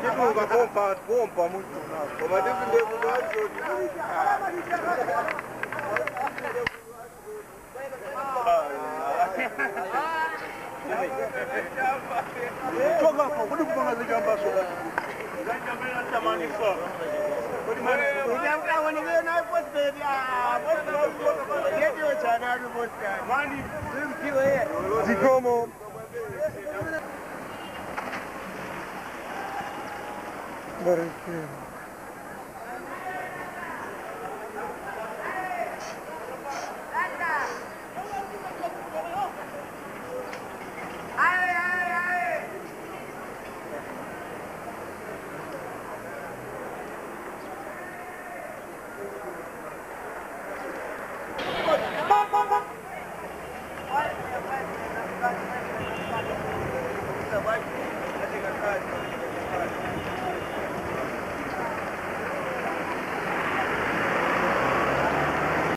Kitunga pompa muito não. Como deve Joga kwa kudi kupanga zijamba so. Zijamba na tamani so. Kudi mani. Ujamka wanige na post baby. Post yedio chana ru post. Mani simkiwe ye. Zikomo. Bariki.